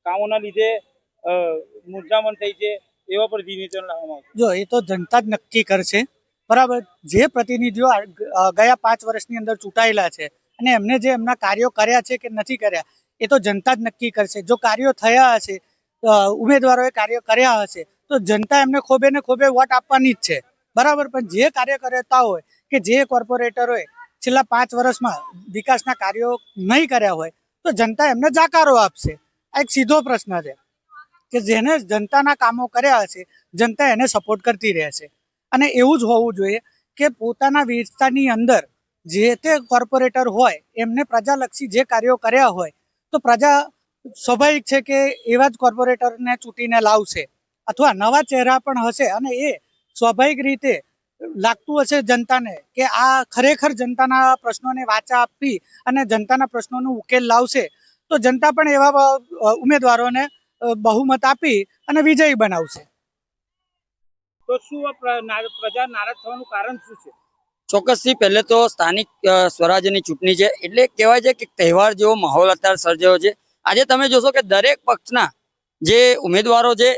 કામોના લીધે મૂંઝામણ થઈ છે, એવા પર નિવેદન લાવવામાં આવશે? જો એ તો જનતા જ નક્કી કરશે, બરાબર. જે પ્રતિનિધિઓ ગયા 5 વર્ષની અંદર ચૂંટાયેલા છે અને એમને જે એમના કાર્યો કર્યા છે કે નથી કર્યા, એ તો જનતા જ નક્કી કરશે. જો કાર્યો થયા હશે, ઉમેદવારોએ કાર્ય કર્યા હશે, તો જનતા એમને ખોબે ને ખોબે વોટ આપવાની જ છે, બરાબર. પણ જે કાર્યકર્તા હોય કે જે કોર્પોરેટરોએ છેલ્લા 5 વર્ષમાં વિકાસના કાર્યો નહીં કર્યા હોય, તો જનતા એમને જાકારો આપશે. આ એક સીધો પ્રશ્ન છે કે જેને જનતાના કામો કર્યા હશે, જનતા એને સપોર્ટ કરતી રહેશે. અને એવું જ હોવું જોઈએ કે પોતાના વિસ્તારની અંદર જે તે કોર્પોરેટર હોય એમને પ્રજાલક્ષી જે કાર્યો કર્યા હોય, તો પ્રજા સ્વાભાવિક છે કે એવા જ કોર્પોરેટરને ચૂંટીને લાવશે, અથવા નવા ચહેરા પણ હશે અને એ સ્વાભાવિક રીતે લાગતું હશે જનતાને કે આ ખરેખર જનતાના પ્રશ્નોને વાચા આપી અને જનતાના પ્રશ્નોનો ઉકેલ લાવશે, તો જનતા પણ એવા ઉમેદવારોને બહુમત આપી અને વિજયી બનાવશે. તો શું પ્રજા નારાજ થવાનું કારણ શું છે? ચોક્કસથી પહેલે તો સ્થાનિક સ્વરાજ્યની ચૂંટણી છે, એટલે કહેવાય છે કે તહેવાર જેવો માહોલ અત્યારે સર્જાયો છે. આજે તમે જોશો કે દરેક પક્ષના જે ઉમેદવારો છે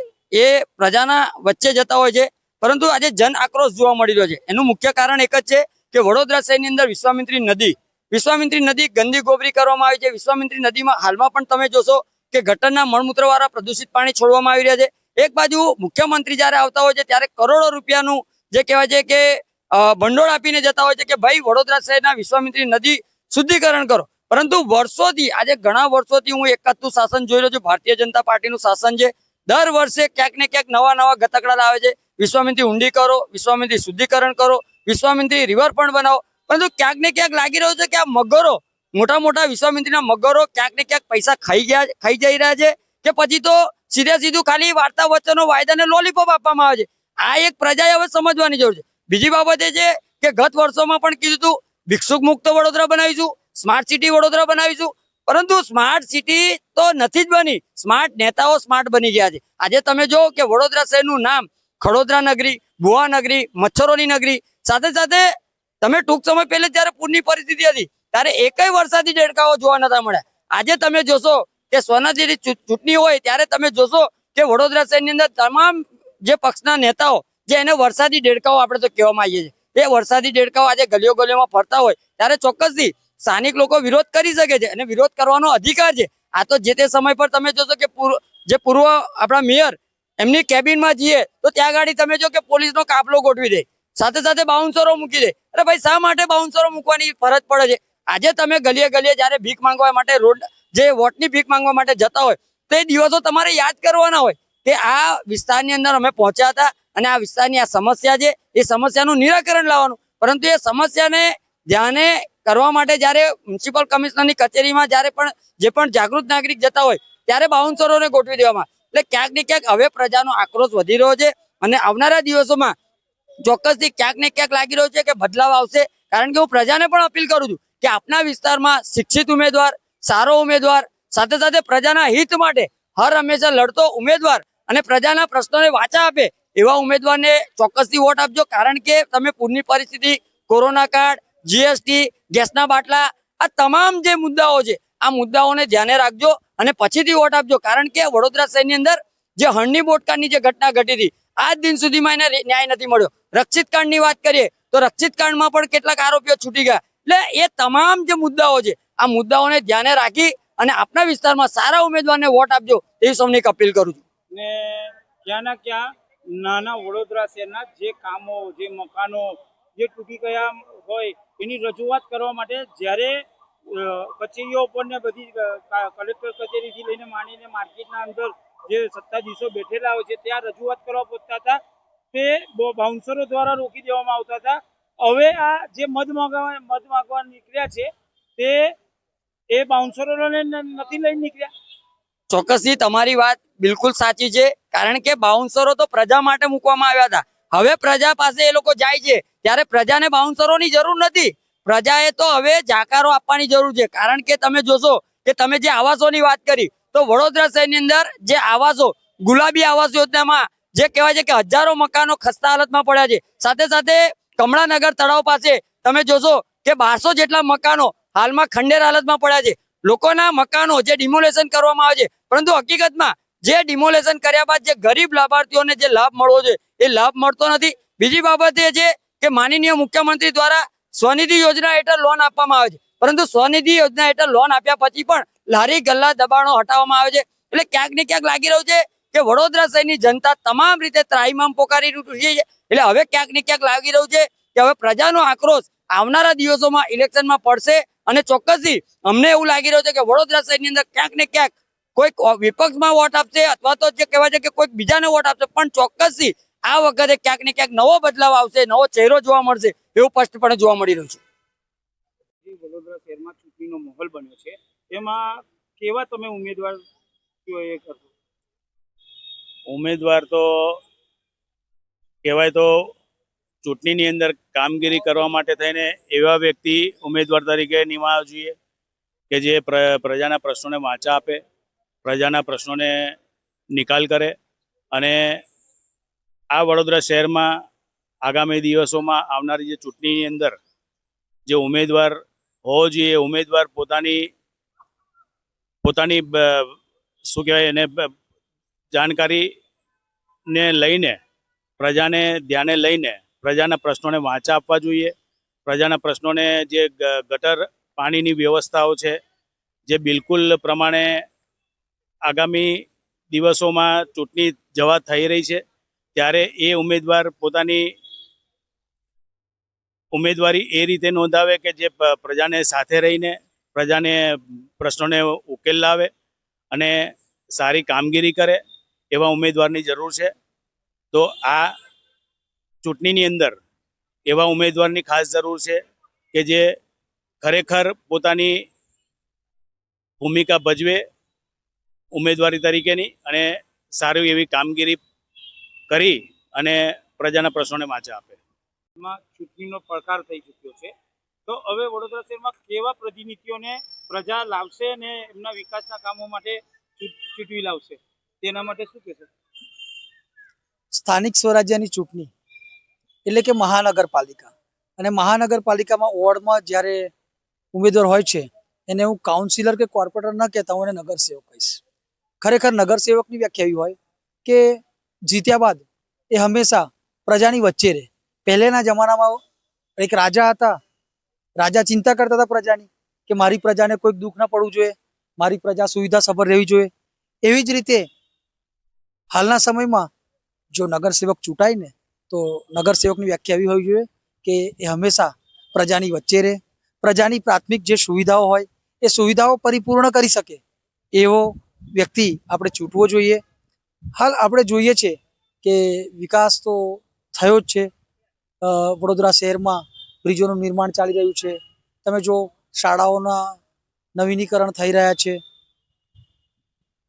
એ પ્રજાના વચ્ચે જતા હોય છે, પરંતુ આજે જન આક્રોશ જોવા મળી રહ્યો છે. એનું મુખ્ય કારણ એક જ છે કે વડોદરા શહેરની અંદર વિશ્વામિત્રી નદી ગંદી ગોબરી કરવામાં આવી છે. વિશ્વામિત્રી નદીમાં હાલમાં પણ તમે જોશો કે ગટરના મળમૂત્ર વાળા પ્રદૂષિત પાણી છોડવામાં આવી રહ્યા છે. એક બાજુ મુખ્યમંત્રી જયારે આવતા હોય છે ત્યારે કરોડો રૂપિયાનું જે કહેવાય છે કે ભંડોળ આપીને જતા હોય છે કે ભાઈ વડોદરા શહેરના વિશ્વામિત્રી નદી શુદ્ધિકરણ કરો, પરંતુ વર્ષોથી, આજે ઘણા વર્ષોથી હું એકાદનું શાસન જોઈ રહ્યો છું, ભારતીય જનતા પાર્ટીનું શાસન છે. દર વર્ષે ક્યાંક ને ક્યાંક નવા ગતકડા લાવે છે. વિશ્વામિત્રી ઊંડી કરો, વિશ્વામિત્રી શુદ્ધિકરણ કરો, વિશ્વામિત્રી રિવરફ્રન્ટ બનાવો, પરંતુ ક્યાંક ને ક્યાંક લાગી રહ્યું છે કે આ મગરો, મોટા વિશ્વામિત્રીના મગરો ક્યાંક ને ક્યાંક પૈસા ખાઈ જઈ રહ્યા છે, કે પછી તો સીધું ખાલી વાર્તા વચનો વાયદાને લોલીપોપ આપવામાં આવે છે. આ એક પ્રજાએ હવે સમજવાની જરૂર છે. બીજી બાબત એ છે કે ગત વર્ષોમાં પણ કીધું હતું ભિક્ષુક મુક્ત વડોદરા બનાવીશું, સ્માર્ટ સિટી વડોદરા બનાવીશું, પરંતુ સ્માર્ટ સિટી તો નથી જ બની, સ્માર્ટ નેતાઓ સ્માર્ટ બની ગયા છે. આજે તમે જો કે વડોદરા શહેરનું નામ ખડોદરા નગરી, ભુવા નગરી, મચ્છરોની નગરી, સાથે સાથે તમે ટૂંક સમય પહેલે જયારે પૂરની પરિસ્થિતિ હતી ત્યારે એકય વરસાદી દેડકાઓ જોવા નતા મળ્યા. આજે તમે જોશો કે સ્વર્ણજયંતી ચૂંટણી હોય ત્યારે તમે જોશો કે વડોદરા શહેરની અંદર તમામ જે પક્ષના નેતાઓ, જે એને વરસાદી દેડકાઓ આપણે તો કહેવામાં આવીએ છીએ, એ વરસાદી દેડકાઓ આજે ગલીઓમાં ફરતા હોય ત્યારે ચોક્કસથી સ્થાનિક લોકો વિરોધ કરી શકે છે અને વિરોધ કરવાનો અધિકાર છે. આ તો જે તે સમય પર તમે જોશો કે પૂર્વ આપણા મેયર એમની કેબિનમાં જઈએ તો ત્યાં ગાડી તમે જો કે પોલીસનો કાફલો ગોઠવી દે, સાથે બાઉન્સરો મૂકી દે. અરે ભાઈ, શા માટે બાઉન્સરો મૂકવાની ફરજ પડે છે? આજે તમે ગલીએ જયારે ભીખ માંગવા માટે જે વોટની ભીખ માંગવા માટે જતા હોય, તો એ દિવસો તમારે યાદ કરવાના હોય કે આ વિસ્તારની અંદર અમે પહોંચ્યા હતા અને આ વિસ્તારની આ સમસ્યા છે, એ સમસ્યાનું નિરાકરણ લાવવાનું. પરંતુ એ સમસ્યાને ધ્યાને કરવા માટે જયારે મ્યુનિસિપલ કમિશનરની કચેરીમાં જે પણ જાગૃત નાગરિક જતા હોય ત્યારે બાઉન્સરોને ગોઠવી દેવામાં. એટલે ક્યાંક ને ક્યાંક હવે પ્રજાનો આક્રોશ વધી રહ્યો છે અને આવનારા દિવસોમાં ચોક્કસથી ક્યાંક ને ક્યાંક લાગી રહ્યો છે કે બદલાવ આવશે. કારણ કે હું પ્રજાને પણ અપીલ કરું છું કે આપના વિસ્તારમાં શિક્ષિત ઉમેદવાર, સારો ઉમેદવાર, સાથે પ્રજાના હિત માટે હર હંમેશા લડતો ઉમેદવાર અને પ્રજાના પ્રશ્નોને વાચા આપે એવા ઉમેદવારને ચોક્કસથી વોટ આપજો. કારણ કે તમે પૂરની પરિસ્થિતિ, કોરોના કાર્ડ, જીએસટી, ગેસના બાટલા, આ તમામ જે મુદ્દાઓ છે, આ મુદ્દાઓને ધ્યાને રાખજો અને પછીથી વોટ આપજો. કારણ કે વડોદરા શહેરની અંદર જે હળની બોટકાની જે ઘટના ઘટી હતી, આજ દિન સુધીમાં એને ન્યાય નથી મળ્યો. રક્ષિત કાંડની વાત કરીએ તો રક્ષિત કાંડમાં પણ કેટલાક આરોપીઓ છૂટી ગયા. એટલે એ તમામ જે મુદ્દાઓ છે, આ મુદ્દાઓને ધ્યાને રાખી અને આપના વિસ્તારમાં સારા ઉમેદવારને વોટ આપજો એવી સૌને અપીલ કરું છું. ને ક્યાં નાના વડોદરા શહેરના જે કામો, જે મકાનો જે તૂટી ગયા હોય એની રજૂઆત કરવા માટે જ્યારે કચેરીઓ પર ને બધી કલેક્ટર કચેરીથી લઈને માંડીને માર્કેટના અંદર જે સત્તાધીશો બેઠેલા હોય છે ત્યાં રજૂઆત કરવા પહોંચતા હતા, તે બાઉન્સરો દ્વારા રોકી દેવામાં આવતા હતા. હવે આ જે મધ માંગવા નીકળ્યા છે તે એ બાઉન્સરોને નથી લઈને નીકળ્યા. ચોક્કસથી તમારી વાત બિલકુલ સાચી છે. કારણ કે બાઉન્સરો તો પ્રજા માટે મૂકવામાં આવ્યા હતા. હવે પ્રજા પાસે એ લોકો જાય છે ત્યારે પ્રજાને બાઉન્સરોની જરૂર નથી. પ્રજાએ તો હવે જાકારો આપવાની જરૂર છે. કારણ કે તમે જોશો કે તમે જે આવાસોની વાત કરી, તો વડોદરા શહેરની અંદર જે આવાસો, ગુલાબી આવાસ યોજનામાં જે કહેવાય છે કે હજારો મકાનો ખસ્તા હાલતમાં પડ્યા છે. સાથે કમળાનગર તળાવ પાસે તમે જોશો કે 1200 જેટલા મકાનો હાલમાં ખંડેર હાલતમાં પડ્યા છે. લોકોના મકાનો જે ડિમોલેશન કરવામાં આવે છે, પરંતુ હકીકતમાં જે ડિમોલેશન કર્યા બાદ જે ગરીબ લાભાર્થીઓને જે લાભ મળવો જોઈએ એ લાભ મળતો નથી. બીજી બાબત એ છે કે માનનીય મુખ્યમંત્રી દ્વારા સ્વનિધિ યોજના હેઠળ લોન આપવામાં આવે છે, પરંતુ સ્વનિધિ યોજના હેઠળ લોન આપ્યા પછી પણ લારી ગલ્લા દબાણો હટાવવામાં આવે છે. એટલે ક્યાંક ને ક્યાંક લાગી રહ્યું છે કે વડોદરા શહેરની જનતા તમામ રીતે ત્રાહિમામ પોકારી ઉઠી છે. એટલે હવે ક્યાંક ને ક્યાંક લાગી રહ્યું છે કે હવે પ્રજાનો આક્રોશ આવનારા દિવસોમાં ઇલેક્શનમાં પડશે અને ચોક્કસથી અમને એવું લાગી રહ્યું છે કે વડોદરા શહેરની અંદર ક્યાંક ને ક્યાંક કોઈક વિપક્ષમાં વોટ આપશે અથવા તો જે કહેવાય છે કે કોઈક બીજાને વોટ આપશે, પણ ચોક્કસથી આ વખતે ક્યાંક ને ક્યાંક નવો બદલાવ આવશે, નવો ચહેરો જોવા મળશે એવું સ્પષ્ટપણે જોવા મળી રહ્યું છે. જે વડોદરા શહેરમાં ચૂંટણીનો માહોલ બન્યો છે એમાં કેવા તમે ઉમેદવાર એ કરશો? ઉમેદવાર તો કહેવાય તો ચૂંટણીની અંદર કામગીરી કરવા માટે થઈને એવા વ્યક્તિ ઉમેદવાર તરીકે નિમાવા જોઈએ કે જે પ્રજાના પ્રશ્નોને વાચા આપે, પ્રજાના પ્રશ્નોને નિકાલ કરે અને આ વડોદરા શહેરમાં આગામી દિવસોમાં આવનારી જે ચૂંટણીની અંદર જે ઉમેદવાર હોવો જોઈએ એ ઉમેદવાર પોતાની શું કહેવાય એને જાણકારીને લઈને, પ્રજાને ધ્યાને લઈને પ્રજાના પ્રશ્નોને વાચા આપવા જોઈએ. પ્રજાના પ્રશ્નોને જે ગટર પાણીની વ્યવસ્થાઓ છે જે બિલકુલ પ્રમાણે આગામી દિવસોમાં ચૂંટણી જવા થઈ રહી છે ત્યારે એ ઉમેદવાર પોતાની ઉમેદવારી એ રીતે નોંધાવે કે જે પ્રજાને સાથે રહીને પ્રજાને પ્રશ્નોને ઉકેલ લાવે અને સારી કામગીરી કરે એવા ઉમેદવારની જરૂર છે. તો આ ચૂંટણીની અંદર એવા ઉમેદવારની ખાસ જરૂર છે કે જે ખરેખર પોતાની ભૂમિકા ભજવે ઉમેદવારી તરીકેની અને સારી એવી કામગીરી કરી અને પ્રજાના પ્રશ્નોને વાચા આપે. એમાં ચૂંટણીનો પડકાર થઈ ચૂક્યો છે, તો હવે વડોદરા શહેરમાં કેવા પ્રતિનિધિઓને પ્રજા લાવશે અને એમના વિકાસના કામો માટે ચૂંટવી લાવશે તેના માટે શું કહેશો? સ્થાનિક સ્વરાજ્યની ચૂંટણી એટલે કે મહાનગરપાલિકા, અને મહાનગરપાલિકામાં વોર્ડમાં જ્યારે ઉમેદવાર હોય છે એને હું કાઉન્સિલર કે કોર્પોરેટર ન કહેતા, હું એને નગરસેવક કહીશ. ખરેખર નગરસેવકની વ્યાખ્યા એવી હોય કે જીત્યા બાદ એ હંમેશા પ્રજાની વચ્ચે રહે. પહેલેના જમાનામાં એક રાજા હતા, રાજા ચિંતા કરતા હતા પ્રજાની કે મારી પ્રજાને કોઈક દુઃખ ન પડવું જોઈએ, મારી પ્રજા સુવિધા સભર રહેવી જોઈએ. એવી જ રીતે હાલના સમયમાં જો નગરસેવક ચૂંટાય ને તો નગરસેવકની વ્યાખ્યા એવી હોવી જોઈએ કે એ હંમેશા પ્રજાની વચ્ચે રહે, પ્રજાની પ્રાથમિક જે સુવિધાઓ હોય એ સુવિધાઓ પરિપૂર્ણ કરી શકે એવો વ્યક્તિ આપણે ચૂંટવો જોઈએ. હાલ આપણે જોઈએ છે કે વિકાસ તો થયો જ છે. વડોદરા શહેરમાં બ્રિજોનું નિર્માણ ચાલી રહ્યું છે. તમે જો શાળાઓના નવીનીકરણ થઈ રહ્યા છે,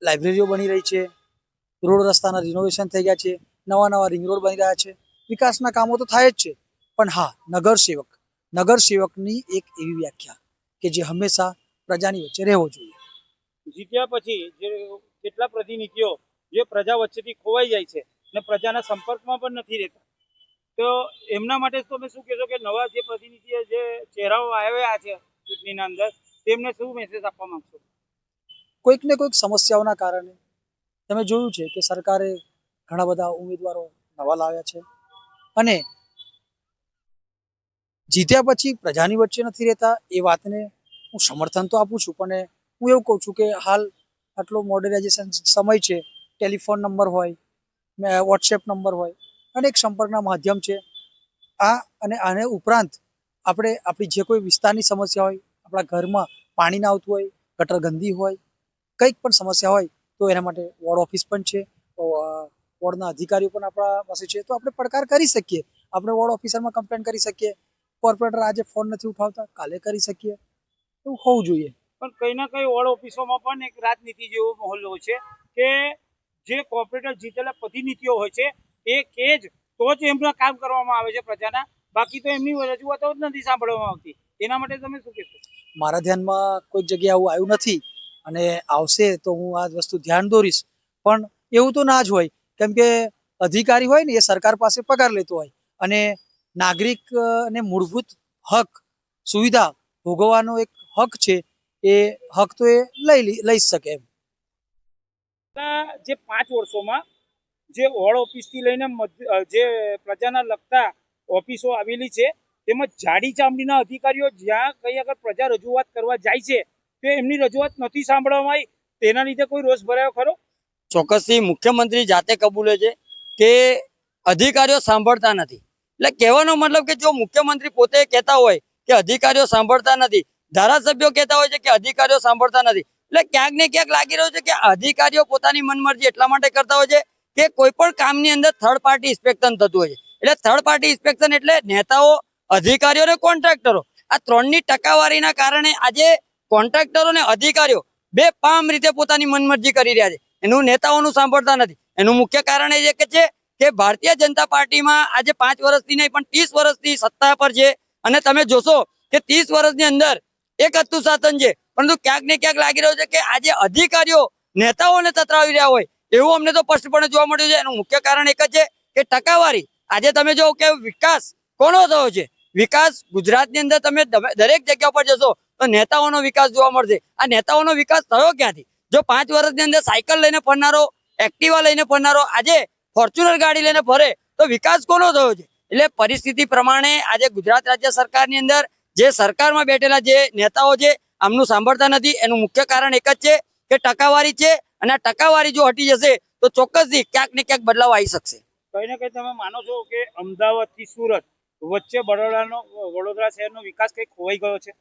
લાઇબ્રેરીઓ બની રહી છે, રોડ રસ્તાના રિનોવેશન થઈ ગયા છે, નવા નવા રિંગ રોડ બની રહ્યા છે. વિકાસના કામો તો થાય જ છે, પણ હા, નગરસેવકની એક એવી વ્યાખ્યા કે જે હંમેશા પ્રજાની વચ્ચે રહેવો જોઈએ. જીત્યા પછી જે કેટલા પ્રતિનિધિઓ જે પ્રજા વચ્ચેથી ખોવાઈ જાય છે અને પ્રજાના સંપર્કમાં પણ નથી રહેતા, તો એમના માટે તમે શું કહેશો કે નવા જે પ્રતિનિધિઓ જે ચહેરાઓ આવ્યા છે ચૂંટણીના અંદર તેમને શું મેસેજ આપવા માંગશો? કોઈક ને કોઈક સમસ્યાઓના કારણે તમે જોયું છે કે સરકારે ઘણા બધા ઉમેદવારો નવા લાવ્યા છે અને જીત્યા પછી પ્રજાની વચ્ચે નથી રહેતા. એ વાતને હું સમર્થન તો આપું છું, પણ હું એવું કહું છું કે હાલ આટલો મોડર્નાઇઝેશન સમય છે, ટેલિફોન નંબર હોય, વોટ્સએપ નંબર હોય, અનેક સંપર્કના માધ્યમ છે. અને આને ઉપરાંત આપણે આપણી જે કોઈ વિસ્તારની સમસ્યા હોય, આપણા ઘરમાં પાણી ના આવતું હોય, ગટર ગંદી હોય, કંઈક પણ સમસ્યા હોય તો એના માટે વોર્ડ ઓફિસ પણ છે, વોર્ડના અધિકારીઓ પણ આપણા પાસે છે, તો આપણે પડકાર કરી શકીએ. આપણે વોર્ડ ઓફિસરમાં કમ્પ્લેન કરી શકીએ. કોર્પોરેટર આજે ફોન નથી ઉઠાવતા, કાલે કરી શકીએ. એવું હોવું જોઈએ. પણ કઈ ના કઈ વોર્ડ ઓફિસોમાં પણ એક રાજનીતિ જેવો માહોલ હોય છે કે જે કોર્પોરેટર જીતેલા પ્રતિનિધિઓ હોય છે એ કે જ તો જ એમના કામ કરવામાં આવે છે પ્રજાના, બાકી તો એમની રજૂઆતો જ નથી સાંભળવામાં આવતી. એના માટે તમે શું કહેશો? મારા ધ્યાનમાં કોઈક જગ્યાએ આવું આવ્યું નથી અને આવશે તો હું આ વસ્તુ ધ્યાન દોરીશ. પણ એવું તો ના જ હોય, કેમ કે અધિકારી હોય ને એ સરકાર પાસે પગાર લેતો હોય અને નાગરિકને મૂળભૂત હક સુવિધા ભોગવવાનો એક હક છે એ હક તો એ લઈ શકે એમ. જે 5 વર્ષોમાં જે વોર્ડ ઓફિસથી લઈને જે પ્રજાના લગતા ઓફિસો આવેલી છે તેમાં જાડી ચામડીના અધિકારીઓ જ્યાં કઈ આગળ પ્રજા રજૂઆત કરવા જાય છે તો એમની રજૂઆત નથી સાંભળવામાં આવી, તેના લીધે કોઈ રોષ ભરાયો ખરો? ચોક્કસથી મુખ્યમંત્રી જાતે કબૂલે છે કે અધિકારીઓ સાંભળતા નથી. એટલે કહેવાનો મતલબ કે જો મુખ્યમંત્રી પોતે કહેતા હોય કે અધિકારીઓ સાંભળતા નથી, ધારાસભ્યો કહેતા હોય છે કે અધિકારીઓ સાંભળતા નથી, એટલે ક્યાંક ને ક્યાંક લાગી રહ્યું છે કે અધિકારીઓ પોતાની મનમરજી એટલા માટે કરતા હોય છે કે કોઈ પણ કામની અંદર થર્ડ પાર્ટી ઇન્સ્પેક્શન થતું હોય છે. એટલે થર્ડ પાર્ટી ઇન્સ્પેક્શન એટલે નેતાઓ, અધિકારીઓ અને કોન્ટ્રાક્ટરો, આ ત્રણની ટકાવારીના કારણે આજે કોન્ટ્રાક્ટરો અને અધિકારીઓ બે પામ રીતે પોતાની મનમરજી કરી રહ્યા છે. એનું નેતાઓનું સાંભળતા નથી. એનું મુખ્ય કારણ એ છે કે ભારતીય જનતા પાર્ટીમાં આજે 5 વર્ષથી નહીં પણ 30 વર્ષથી સત્તા પર છે અને તમે જોશો કે 30 વર્ષની અંદર એક હતું શાસન છે, પરંતુ ક્યાંક ને ક્યાંક લાગી રહ્યું છે કે આજે અધિકારીઓ નેતાઓને તતરાવી રહ્યા હોય એવું અમને તો સ્પષ્ટપણે જોવા મળ્યું છે. એનું મુખ્ય કારણ એક જ છે કે ટકાવારી. આજે તમે જો કે વિકાસ કોનો થયો છે, વિકાસ ગુજરાતની અંદર તમે દરેક જગ્યા પર જશો તો નેતાઓનો વિકાસ જોવા મળશે. આ નેતાઓનો વિકાસ થયો ક્યાંથી? જો 5 વર્ષની અંદર સાયકલ લઈને ફરનારો, એક્ટિવા લઈને ફરનારો આજે ફોર્ચ્યુનર ગાડી લઈને ફરે તો વિકાસ કોનો થયો છે? એટલે પરિસ્થિતિ પ્રમાણે આજે ગુજરાત રાજ્ય સરકારની અંદર જે સરકારમાં બેઠેલા જે નેતાઓ છે આમનું સાંભળતા નથી. એનું મુખ્ય કારણ એક જ છે કે ટકાવારી છે, અને આ ટકાવારી જો હટી જશે તો ચોક્કસથી ક્યાંક ને ક્યાંક બદલાવ આવી શકશે. કઈ ને કઈ તમે માનો છો કે અમદાવાદ થી સુરત વચ્ચે વડોદરા શહેરનો વિકાસ કઈ ખોવાઈ ગયો છે?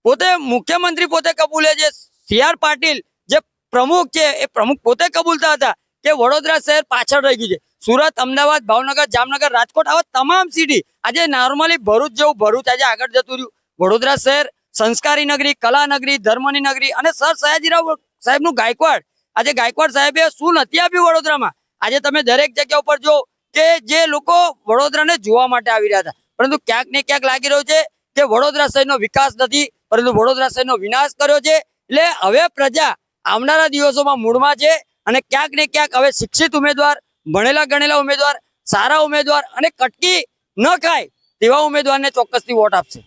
પોતે મુખ્યમંત્રી પોતે કબૂલે છે, CR પાટીલ જે પ્રમુખ છે એ પ્રમુખ પોતે કબૂલતા હતા કે વડોદરા શહેર પાછળ રહી ગયું છે. સુરત, અમદાવાદ, ભાવનગર, જામનગર, રાજકોટ આવા તમામ સિટી આજે નોર્મલી ભરૂચ જેવું ભરૂચ આજે આગળ જતું રહ્યું. વડોદરા શહેર સંસ્કારી નગરી, કલા નગરી, ધર્મની નગરી અને સર સયાજીરાવ સાહેબનું ગાયકવાડ, આજે ગાયકવાડ સાહેબે શું નથી આપ્યું વડોદરામાં? આજે તમે દરેક જગ્યા ઉપર જો કે જે લોકો વડોદરાને જોવા માટે આવી રહ્યા હતા, પરંતુ ક્યાંક ને ક્યાંક લાગી રહ્યું છે કે વડોદરા શહેરનો વિકાસ નથી પરંતુ વડોદરા શહેરનો વિનાશ કર્યો છે. એટલે હવે પ્રજા આવનારા દિવસોમાં મૂળમાં છે અને ક્યાંક ને ક્યાંક હવે શિક્ષિત ઉમેદવાર, ભણેલા ગણેલા ઉમેદવાર, સારા ઉમેદવાર અને કટકી ન ખાય તેવા ઉમેદવારને ચોક્કસથી વોટ આપશે.